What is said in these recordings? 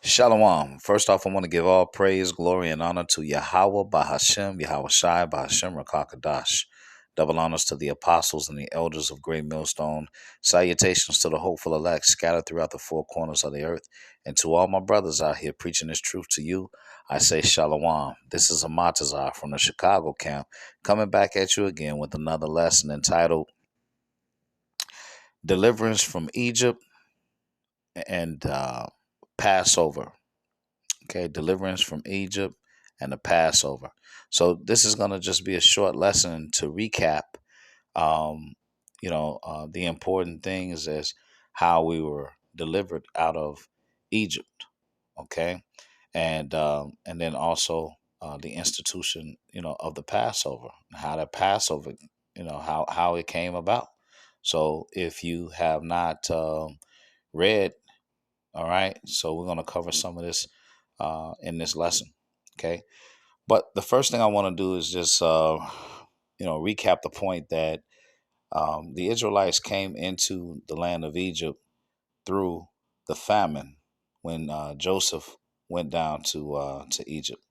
Shalom. First off, I want to give all praise, glory, and honor to Yahweh Bahashem, Yahweh Shai Bahashem Rakakadash. Double honors to the apostles and the elders of Great Millstone. Salutations to the hopeful elect scattered throughout the four corners of the earth. And to all my brothers out here preaching this truth to you, I say Shalom. This is Amatazar from the Chicago camp, coming back at you again with another lesson entitled Deliverance from Egypt and Passover. Okay, deliverance from Egypt and the Passover. So this is going to just be a short lesson to recap. Um, the important things is how we were delivered out of Egypt. Okay, and then also the institution, of the Passover, how the Passover, how it came about. So if you have not read, all right, so we're going to cover some of this in this lesson. Okay. But the first thing I want to do is just, recap the point that the Israelites came into the land of Egypt through the famine when Joseph went down to Egypt.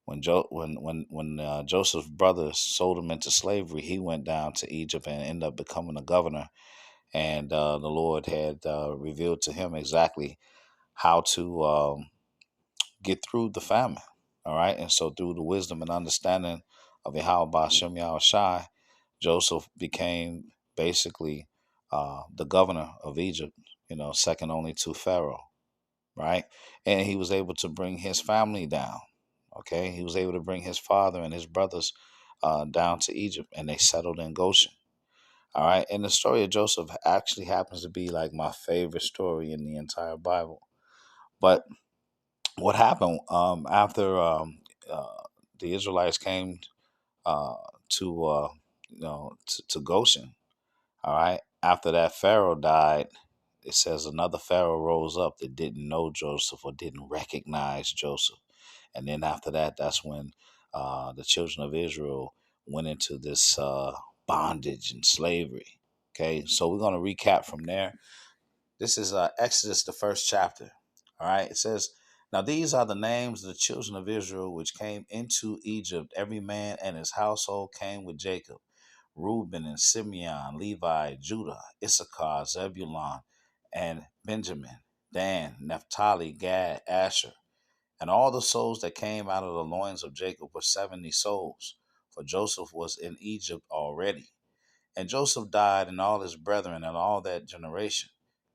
When Joseph's brothers sold him into slavery, he went down to Egypt and ended up becoming a governor. And the Lord had revealed to him exactly how to get through the famine. All right. And so through the wisdom and understanding of Yahweh Ba'Shem Yahweh Shai, Joseph became basically the governor of Egypt, second only to Pharaoh. Right. And he was able to bring his family down. Okay. He was able to bring his father and his brothers down to Egypt, and they settled in Goshen. All right. And the story of Joseph actually happens to be like my favorite story in the entire Bible. But what happened after the Israelites came uh, to Goshen? All right. After that, Pharaoh died. It says another Pharaoh rose up that didn't know Joseph or didn't recognize Joseph. And then after that, that's when the children of Israel went into this bondage and slavery. Okay. So we're going to recap from there. This is Exodus, the first chapter. All right. It says, now these are the names of the children of Israel which came into Egypt. Every man and his household came with Jacob. Reuben and Simeon, Levi, Judah, Issachar, Zebulun, and Benjamin, Dan, Naphtali, Gad, Asher. And all the souls that came out of the loins of Jacob were 70 souls, for Joseph was in Egypt already. And Joseph died, and all his brethren, and all that generation.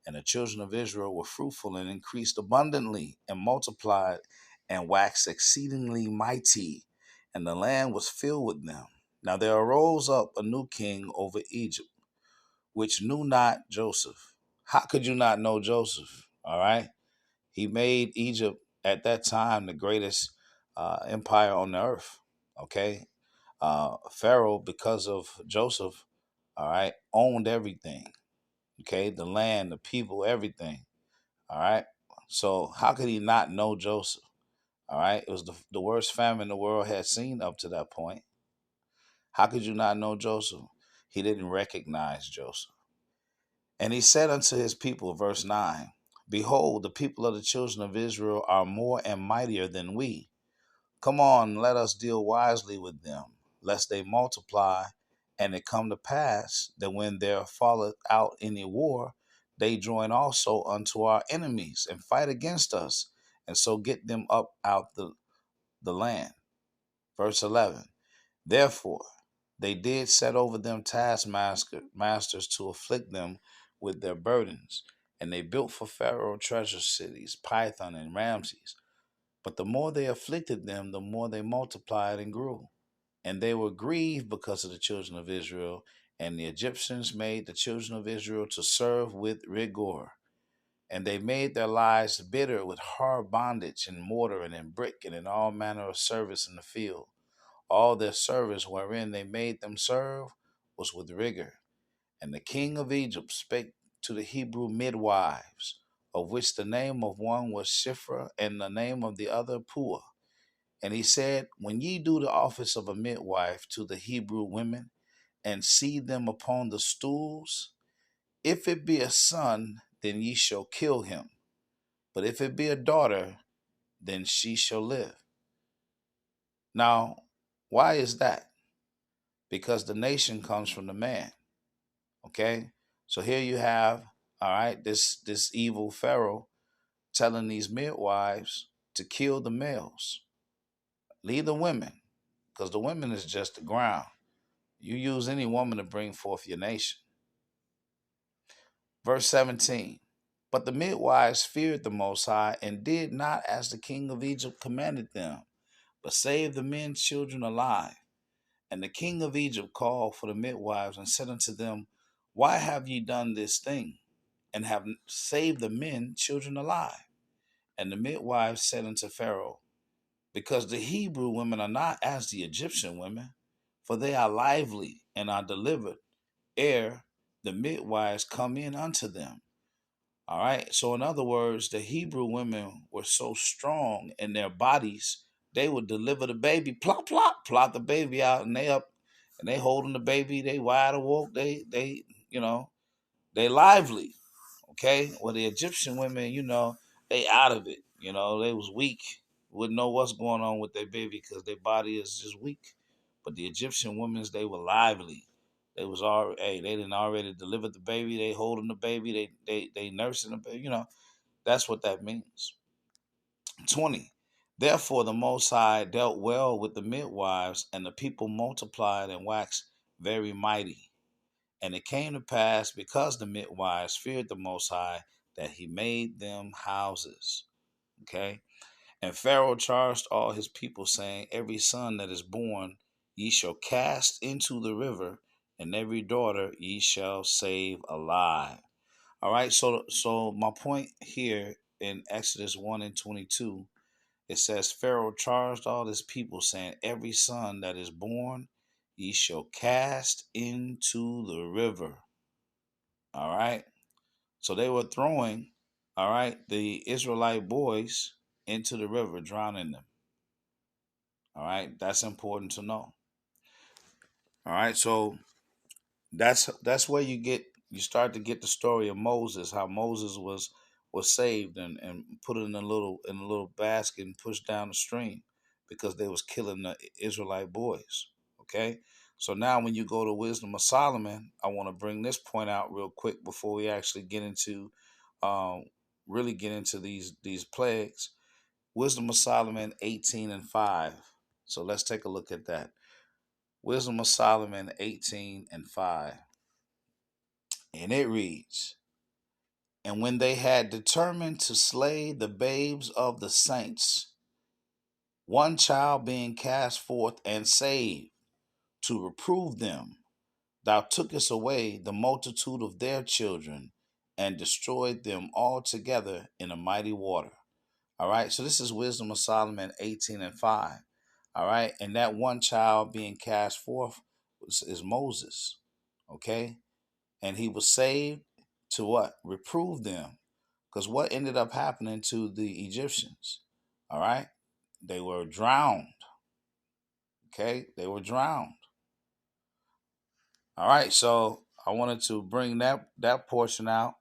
And the children of Israel were fruitful and increased abundantly, and multiplied, and waxed exceedingly mighty, and the land was filled with them. Now there arose up a new king over Egypt, which knew not Joseph. How could you not know Joseph? All right. He made Egypt at that time the greatest empire on the earth. Okay. Pharaoh, because of Joseph, all right, owned everything. Okay, the land, the people, everything. All right. So how could he not know Joseph? All right. It was the worst famine the world had seen up to that point. How could you not know Joseph? He didn't recognize Joseph. And he said unto his people, verse 9, behold, the people of the children of Israel are more and mightier than we. Come on, let us deal wisely with them, lest they multiply, and it come to pass that when there falleth out any war, they join also unto our enemies and fight against us, and so get them up out the land. Verse 11, therefore they did set over them taskmasters to afflict them with their burdens, and they built for Pharaoh treasure cities, Python and Ramses. But the more they afflicted them, the more they multiplied and grew. And they were grieved because of the children of Israel, and the Egyptians made the children of Israel to serve with rigor. And they made their lives bitter with hard bondage in mortar and in brick and in all manner of service in the field. All their service wherein they made them serve was with rigor. And the king of Egypt spake to the Hebrew midwives, of which the name of one was Shiphrah, and the name of the other Puah. And he said, when ye do the office of a midwife to the Hebrew women, and see them upon the stools, if it be a son, then ye shall kill him. But if it be a daughter, then she shall live. Now, why is that? Because the nation comes from the man. Okay? So here you have, all right, this evil Pharaoh telling these midwives to kill the males. Leave the women, because the women is just the ground. You use any woman to bring forth your nation. Verse 17. But the midwives feared the Most High and did not as the king of Egypt commanded them, but saved the men children alive. And the king of Egypt called for the midwives and said unto them, Why have ye done this thing, and have saved the men children alive? And the midwives said unto Pharaoh, Because the Hebrew women are not as the Egyptian women, for they are lively and are delivered ere the midwives come in unto them. All right. So, in other words, the Hebrew women were so strong in their bodies, they would deliver the baby, plop, plop, plop the baby out, and they up and they holding the baby, they wide awoke, you know, they lively. Okay. Well, the Egyptian women, they out of it. They was weak, wouldn't know what's going on with their baby because their body is just weak. But the Egyptian women's, they were lively. They was already, hey, they didn't already delivered the baby. They holding the baby. They nursing the baby. That's what that means. 20. Therefore, the Most High dealt well with the midwives, and the people multiplied and waxed very mighty. And it came to pass, because the midwives feared the Most High, that he made them houses. Okay? And Pharaoh charged all his people, saying, Every son that is born ye shall cast into the river, and every daughter ye shall save alive. All right, so my point here in Exodus 1 and 22, it says, Pharaoh charged all his people, saying, Every son that is born ye shall cast into the river. All right. So they were throwing, all right, the Israelite boys into the river, drowning them. All right. That's important to know. All right. So that's where you start to get the story of Moses, how Moses was saved and put in a little basket and pushed down the stream because they was killing the Israelite boys. Okay. So now when you go to Wisdom of Solomon, I want to bring this point out real quick before we actually get into um, really get into these plagues. Wisdom of Solomon 18 and 5. So let's take a look at that. Wisdom of Solomon 18 and 5. And it reads, And when they had determined to slay the babes of the saints, one child being cast forth and saved, to reprove them, thou tookest away the multitude of their children and destroyed them altogether in a mighty water. All right, so this is Wisdom of Solomon 18 and 5. All right, and that one child being cast forth is Moses. Okay, and he was saved to what? Reprove them. Because what ended up happening to the Egyptians? All right, they were drowned. Okay, they were drowned. All right, so I wanted to bring that portion out.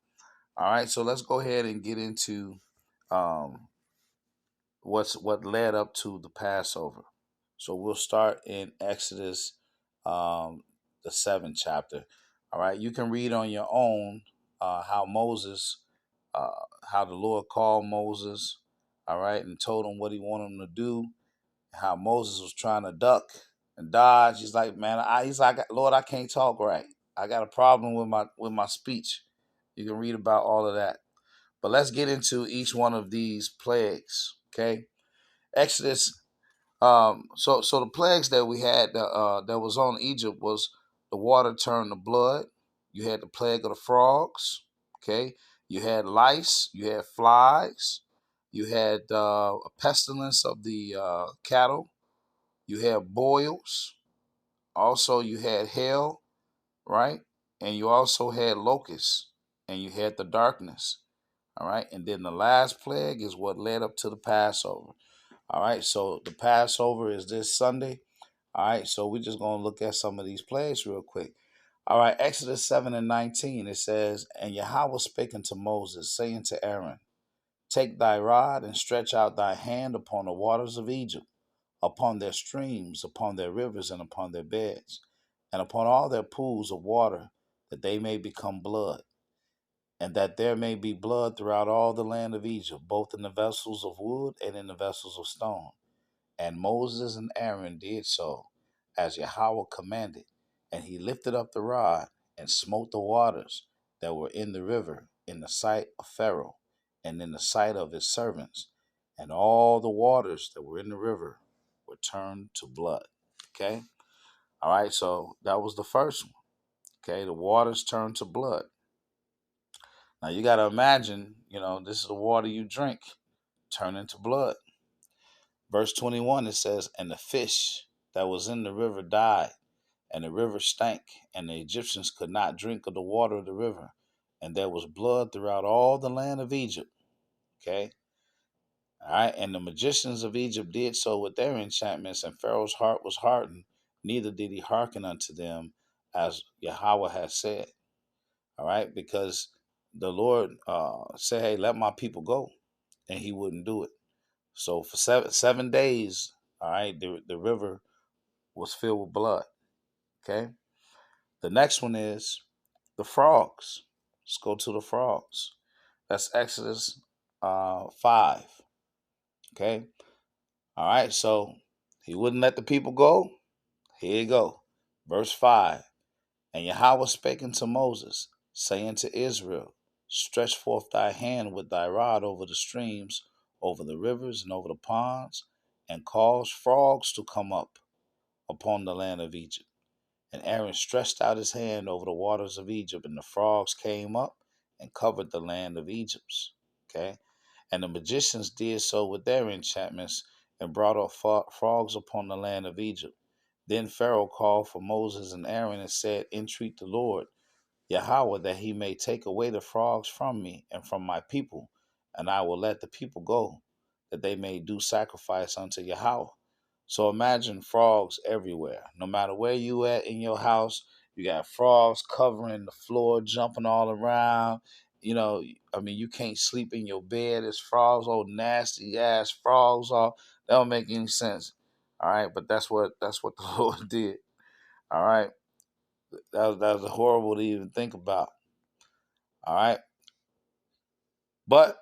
All right, so let's go ahead and get into um, what led up to the Passover. So we'll start in Exodus, the 7th chapter. All right, you can read on your own how Moses, uh, how the Lord called Moses, all right, and told him what he wanted him to do. How Moses was trying to duck and dodge. He's like, man, he's like, Lord, I can't talk right. I got a problem with my speech. You can read about all of that. But let's get into each one of these plagues. Okay, Exodus. So the plagues that we had that was on Egypt was the water turned to blood. You had the plague of the frogs. Okay, you had lice. You had flies. You had a pestilence of the cattle. You had boils. Also, you had hail, right? And you also had locusts, and you had the darkness. All right, and then the last plague is what led up to the Passover. All right, so the Passover is this Sunday. All right, so we're just going to look at some of these plagues real quick. All right, Exodus 7 and 19, it says, And Yahweh spake unto Moses, saying to Aaron, Take thy rod and stretch out thy hand upon the waters of Egypt, upon their streams, upon their rivers, and upon their beds, and upon all their pools of water, that they may become blood, and that there may be blood throughout all the land of Egypt, both in the vessels of wood and in the vessels of stone. And Moses and Aaron did so, as Yahweh commanded. And he lifted up the rod and smote the waters that were in the river in the sight of Pharaoh and in the sight of his servants. And all the waters that were in the river were turned to blood. Okay? All right, so that was the first one. Okay, the waters turned to blood. Now you got to imagine, this is the water you drink, turn into blood. Verse 21, it says, and the fish that was in the river died, and the river stank, and the Egyptians could not drink of the water of the river, and there was blood throughout all the land of Egypt. Okay? All right, and the magicians of Egypt did so with their enchantments, and Pharaoh's heart was hardened, neither did he hearken unto them as Yahweh had said. All right, because the Lord said, hey, let my people go, and he wouldn't do it. So for seven days, all right, the river was filled with blood. Okay. The next one is the frogs. Let's go to the frogs. That's Exodus 5. Okay. All right. So he wouldn't let the people go. Here you go. Verse 5. And Yahweh spake unto Moses, saying to Israel, stretch forth thy hand with thy rod over the streams, over the rivers, and over the ponds, and cause frogs to come up upon the land of Egypt. And Aaron stretched out his hand over the waters of Egypt, and the frogs came up and covered the land of Egypt. Okay? And the magicians did so with their enchantments, and brought up frogs upon the land of Egypt. Then Pharaoh called for Moses and Aaron and said, entreat the Lord Yahweh, that he may take away the frogs from me and from my people, and I will let the people go, that they may do sacrifice unto Yahweh. So imagine frogs everywhere. No matter where you at in your house, you got frogs covering the floor, jumping all around. You can't sleep in your bed. There's frogs, old nasty ass frogs. All that don't make any sense. All right, but that's what the Lord did. All right, that was horrible to even think about. All right. But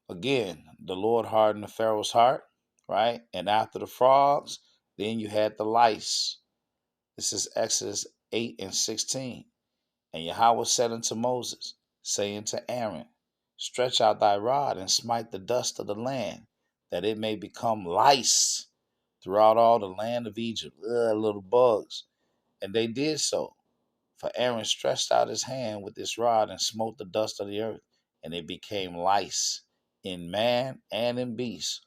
again, the Lord hardened the Pharaoh's heart, right? And after the frogs, then you had the lice. This is Exodus 8 and 16. And Yahweh said unto Moses, saying to Aaron, stretch out thy rod and smite the dust of the land, that it may become lice throughout all the land of Egypt. Little bugs. And they did so. For Aaron stretched out his hand with his rod and smote the dust of the earth, and it became lice in man and in beast.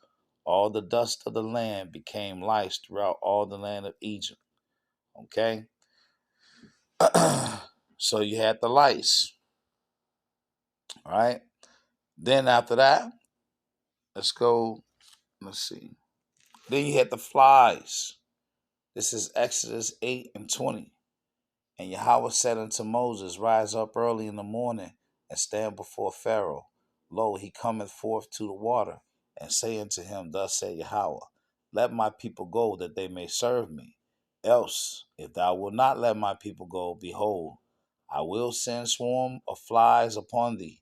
All the dust of the land became lice throughout all the land of Egypt. Okay? So you had the lice. All right? Then after that, let's go. Let's see. Then you had the flies. This is Exodus 8 and 20. And Yahweh said unto Moses, rise up early in the morning and stand before Pharaoh. Lo, he cometh forth to the water, and say unto him, thus said Yahweh, let my people go, that they may serve me. Else, if thou wilt not let my people go, behold, I will send swarm of flies upon thee,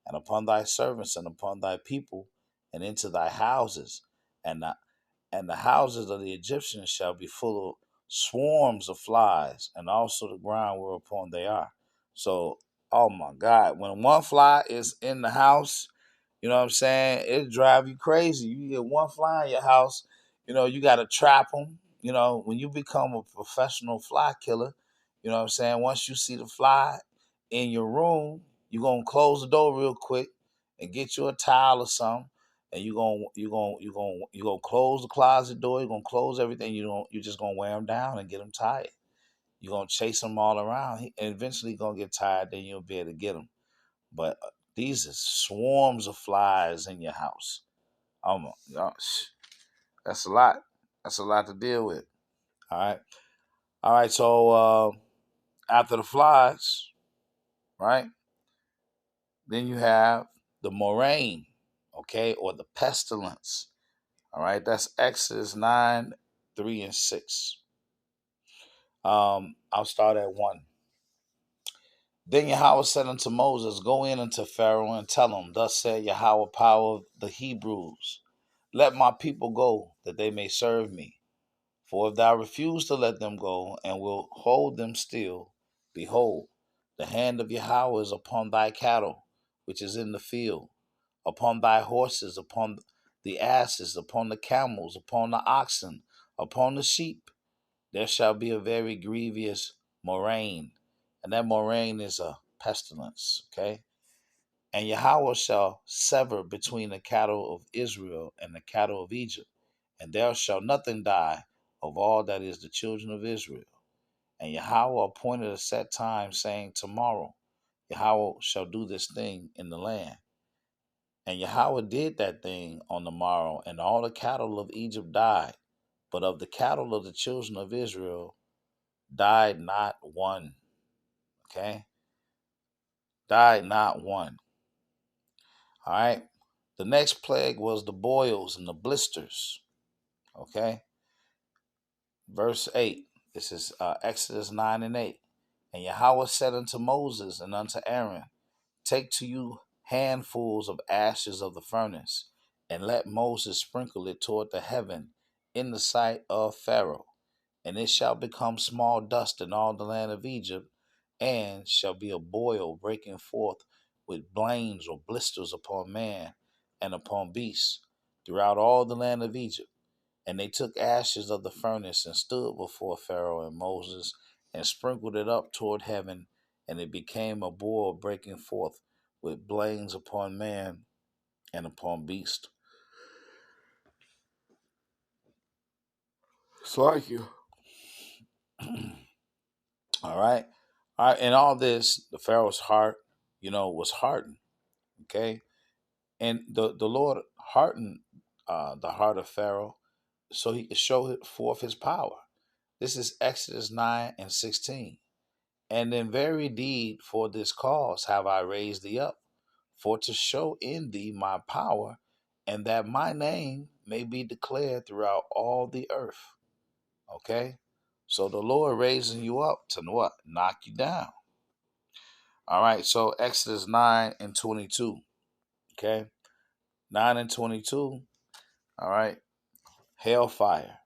and upon thy servants, and upon thy people, and into thy houses, and the houses of the Egyptians shall be full of swarms of flies, and also the ground whereupon they are. So, oh my God, when one fly is in the house, you know what I'm saying, it'll drive you crazy. You get one fly in your house, you got to trap them. When you become a professional fly killer, you know what I'm saying, once you see the fly in your room, you're going to close the door real quick and get you a towel or something, and you're gonna close the closet door. You're gonna close everything. You're just gonna wear them down and get them tired. You're gonna chase them all around, and eventually gonna get tired. Then you'll be able to get them. But these are swarms of flies in your house. Oh my gosh, that's a lot. That's a lot to deal with. All right. So after the flies, right? Then you have the moraine. okay, or the pestilence. All right, that's Exodus 9, 3 and 6. I'll start at 1. Then Yahweh said unto Moses, Go in unto Pharaoh and tell him, Thus said Yahweh, power of the Hebrews, Let my people go, that they may serve me. For if thou refuse to let them go, and will hold them still, behold, the hand of Yahweh is upon thy cattle, which is in the field, upon thy horses, upon the asses, upon the camels, upon the oxen, upon the sheep. There shall be a very grievous murrain, and that murrain is a pestilence, okay? And Yahweh shall sever between the cattle of Israel and the cattle of Egypt, and there shall nothing die of all that is the children of Israel. And Yahweh appointed a set time, saying, Tomorrow Yahweh shall do this thing in the land. And Yahweh did that thing on the morrow, and all the cattle of Egypt died. But of the cattle of the children of Israel died not one. Okay? Died not one. All right? The next plague was the boils and the blisters. Okay? Verse 8. This is Exodus 9 and 8. And Yahweh said unto Moses and unto Aaron, Take to you handfuls of ashes of the furnace, and let Moses sprinkle it toward the heaven in the sight of Pharaoh. And it shall become small dust in all the land of Egypt, and shall be a boil breaking forth with blains or blisters upon man and upon beasts throughout all the land of Egypt. And they took ashes of the furnace and stood before Pharaoh and Moses and sprinkled it up toward heaven, and it became a boil breaking forth with blains upon man and upon beast. It's like you. All right. All right. And all this, the Pharaoh's heart, was hardened. Okay. And the Lord hardened the heart of Pharaoh so he could show forth his power. This is Exodus 9 and 16. And in very deed for this cause have I raised thee up, for to show in thee my power, and that my name may be declared throughout all the earth. Okay? So the Lord raising you up to what? Knock you down. All right, so Exodus 9 and 22. Okay? 9 and 22. All right. Hellfire.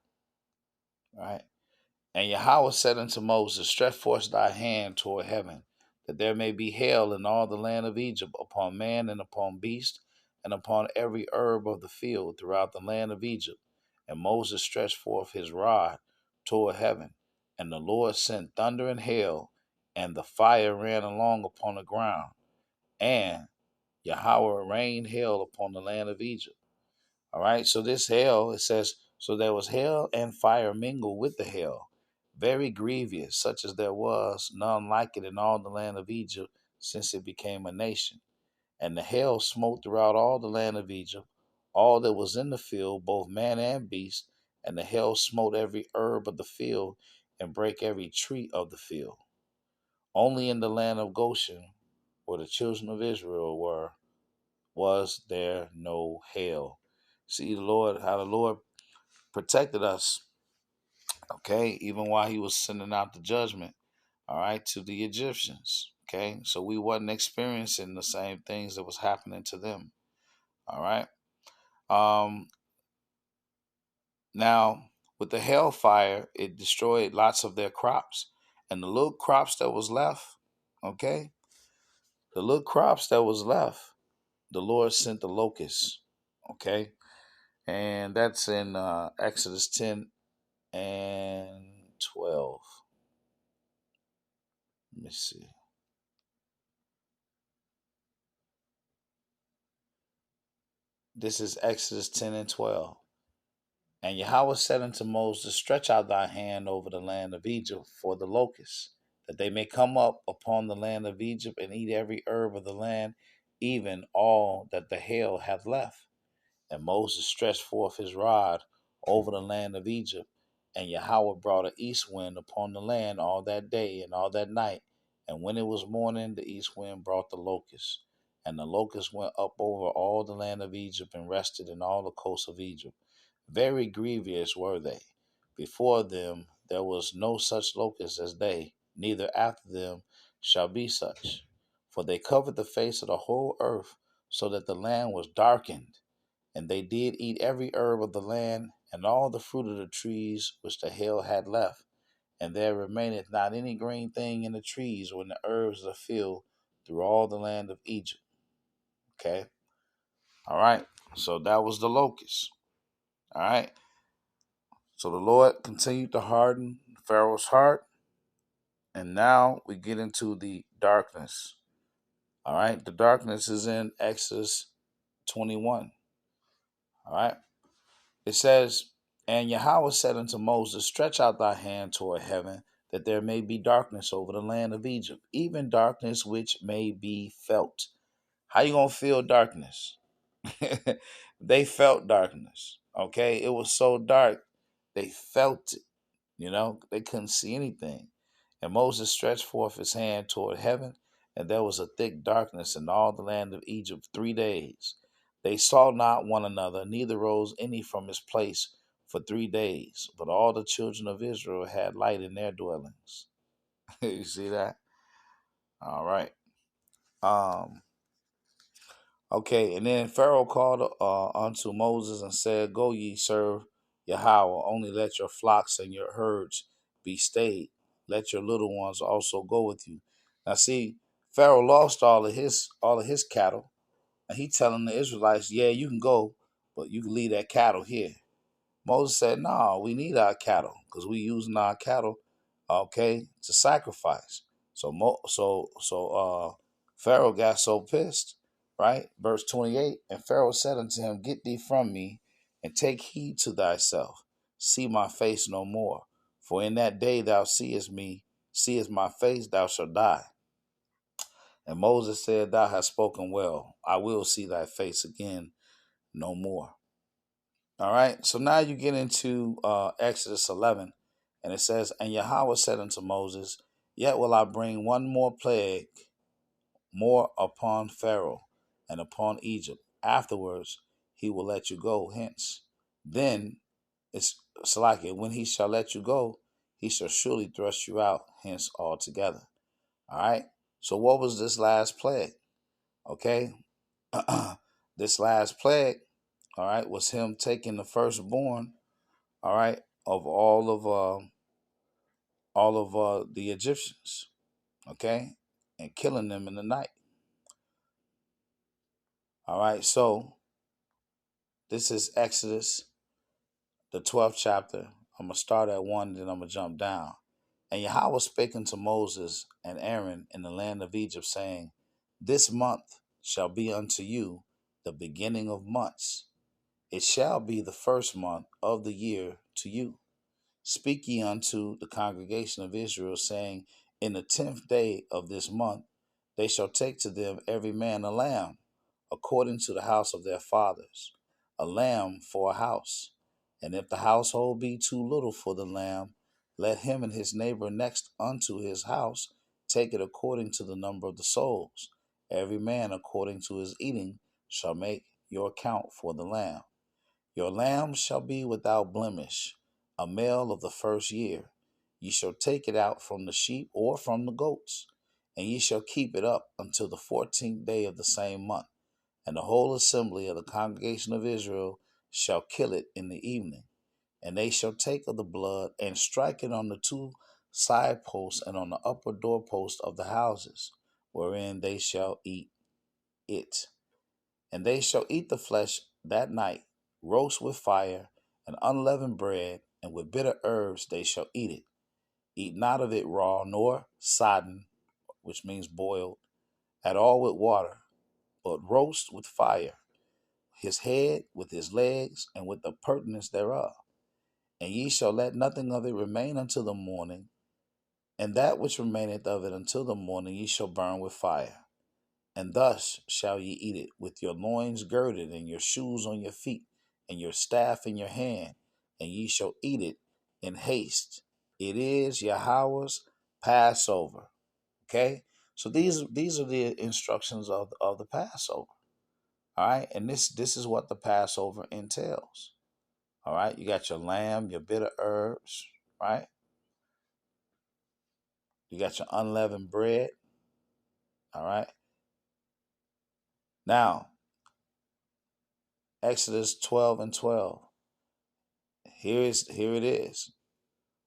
All right. And Yahweh said unto Moses, Stretch forth thy hand toward heaven, that there may be hail in all the land of Egypt, upon man and upon beast, and upon every herb of the field throughout the land of Egypt. And Moses stretched forth his rod toward heaven, and the Lord sent thunder and hail, and the fire ran along upon the ground, and Yahweh rained hail upon the land of Egypt. All right, so this hail, it says, so there was hail and fire mingled with the hail, very grievous, such as there was none like it in all the land of Egypt since it became a nation. And the hail smote throughout all the land of Egypt, all that was in the field, both man and beast, and the hail smote every herb of the field, and brake every tree of the field. Only in the land of Goshen, where the children of Israel were, was there no hail. See the Lord, how the Lord protected us, okay, even while he was sending out the judgment, all right, to the Egyptians, okay? So we wasn't experiencing the same things that was happening to them, all right? Um, Now, with the hellfire, it destroyed lots of their crops. And the little crops that was left, okay, the little crops that was left, the Lord sent the locusts, okay? And that's in Exodus 10 and 12. Let me see. This is Exodus 10 and 12. And Yahweh said unto Moses, Stretch out thy hand over the land of Egypt for the locusts, that they may come up upon the land of Egypt and eat every herb of the land, even all that the hail hath left. And Moses stretched forth his rod over the land of Egypt, and Yahweh brought an east wind upon the land all that day and all that night. And when it was morning, the east wind brought the locusts. And the locusts went up over all the land of Egypt and rested in all the coasts of Egypt. Very grievous were they. Before them there was no such locust as they, neither after them shall be such. For they covered the face of the whole earth, so that the land was darkened. And they did eat every herb of the land, and all the fruit of the trees which the hail had left. And there remaineth not any green thing in the trees or in the herbs of the field through all the land of Egypt. Okay? All right. So that was the locust. All right. So the Lord continued to harden Pharaoh's heart. And now we get into the darkness. All right. The darkness is in Exodus 21. All right. It says, And Yahweh said unto Moses, Stretch out thy hand toward heaven, that there may be darkness over the land of Egypt, even darkness which may be felt. How you going to feel darkness? They felt darkness. Okay. It was so dark. They felt it. They couldn't see anything. And Moses stretched forth his hand toward heaven, and there was a thick darkness in all the land of Egypt 3 days. They saw not one another, neither rose any from his place for 3 days. But all the children of Israel had light in their dwellings. You see that? All right. Okay, and then Pharaoh called unto Moses and said, Go ye, serve Yahweh, only let your flocks and your herds be stayed. Let your little ones also go with you. Now see, Pharaoh lost all of his cattle, and he telling the Israelites, yeah, you can go, but you can leave that cattle here. Moses said, no, we need our cattle because we using our cattle, okay, to sacrifice. So Pharaoh got so pissed, right? Verse 28, and Pharaoh said unto him, Get thee from me, and take heed to thyself. See my face no more. For in that day thou seest my face, thou shalt die. And Moses said, Thou hast spoken well. I will see thy face again no more. All right, so now you get into Exodus 11, and it says, And Yahweh said unto Moses, Yet will I bring one more plague more upon Pharaoh and upon Egypt. Afterwards he will let you go hence. Then it's like it, when he shall let you go, he shall surely thrust you out hence altogether. All right, so what was this last plague? Okay, this last plague, all right, was him taking the firstborn, all right, of all of the Egyptians, okay, and killing them in the night. All right, so this is Exodus, the 12th chapter. I'm gonna start at 1, then I'm gonna jump down. And Yahweh spake unto Moses and Aaron in the land of Egypt, saying, This month shall be unto you the beginning of months. It shall be the first month of the year to you. Speak ye unto the congregation of Israel, saying, In the 10th day of this month they shall take to them every man a lamb, according to the house of their fathers, a lamb for a house. And if the household be too little for the lamb, let him and his neighbor next unto his house take it according to the number of the souls. Every man according to his eating shall make your account for the lamb. Your lamb shall be without blemish, a male of the first year. Ye shall take it out from the sheep or from the goats, and ye shall keep it up until the 14th day of the same month. And the whole assembly of the congregation of Israel shall kill it in the evening. And they shall take of the blood and strike it on the 2 side posts and on the upper doorpost of the houses, wherein they shall eat it. And they shall eat the flesh that night, roast with fire, and unleavened bread, and with bitter herbs they shall eat it. Eat not of it raw, nor sodden, which means boiled, at all with water, but roast with fire, his head with his legs, and with the purtenance thereof. And ye shall let nothing of it remain until the morning, and that which remaineth of it until the morning ye shall burn with fire. And thus shall ye eat it, with your loins girded, and your shoes on your feet, and your staff in your hand, and ye shall eat it in haste. It is Yahweh's Passover. Okay? So these are the instructions of the Passover. All right, and this is what the Passover entails. All right, you got your lamb, your bitter herbs, right? You got your unleavened bread. All right. Now, Exodus 12:12. Here it is.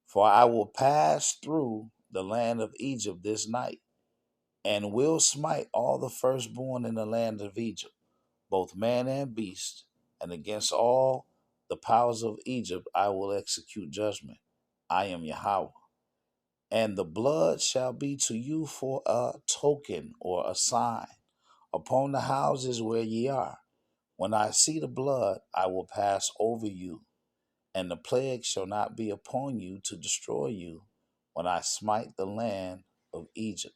For I will pass through the land of Egypt this night, and will smite all the firstborn in the land of Egypt, both man and beast, and against all the powers of Egypt I will execute judgment. I am Yahweh. And the blood shall be to you for a token or a sign upon the houses where ye are. When I see the blood, I will pass over you, and the plague shall not be upon you to destroy you when I smite the land of Egypt.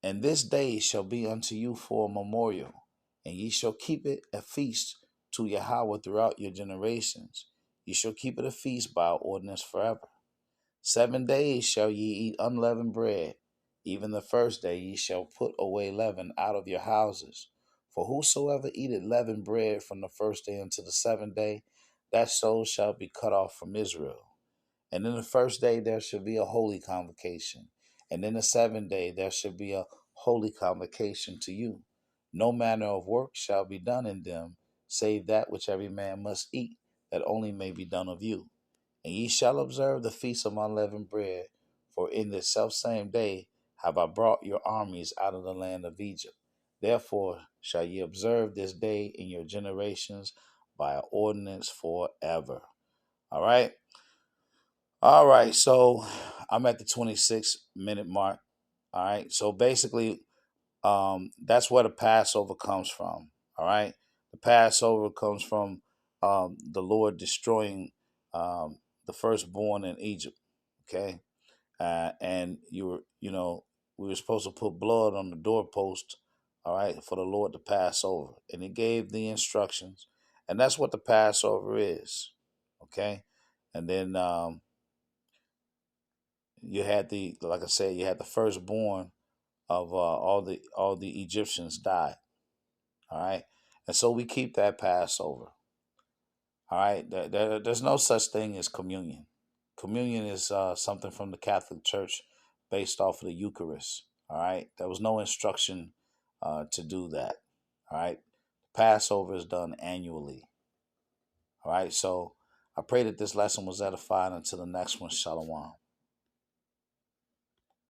And this day shall be unto you for a memorial, and ye shall keep it a feast to Yahweh throughout your generations. Ye shall keep it a feast by ordinance forever. 7 days shall ye eat unleavened bread. Even the first day ye shall put away leaven out of your houses. For whosoever eateth leavened bread from the first day unto the 7th day, that soul shall be cut off from Israel. And in the first day there shall be a holy convocation. And in the 7th day there shall be a holy convocation to you. No manner of work shall be done in them, save that which every man must eat, that only may be done of you. And ye shall observe the feast of unleavened bread, for in this selfsame day have I brought your armies out of the land of Egypt. Therefore shall ye observe this day in your generations by an ordinance forever. All right. All right. So I'm at the 26-minute mark. All right. So basically, that's where the Passover comes from. All right. The Passover comes from the Lord destroying the firstborn in Egypt. Okay. And we were supposed to put blood on the doorpost. All right. For the Lord to pass over. And he gave the instructions. And that's what the Passover is. Okay. And then you had like I said, you had the firstborn of all the Egyptians died. All right. And so we keep that Passover. All right. There's no such thing as communion. Communion is something from the Catholic Church based off of the Eucharist. All right. There was no instruction to do that. All right. Passover is done annually. All right. So I pray that this lesson was edifying. Until the next one, Shalom.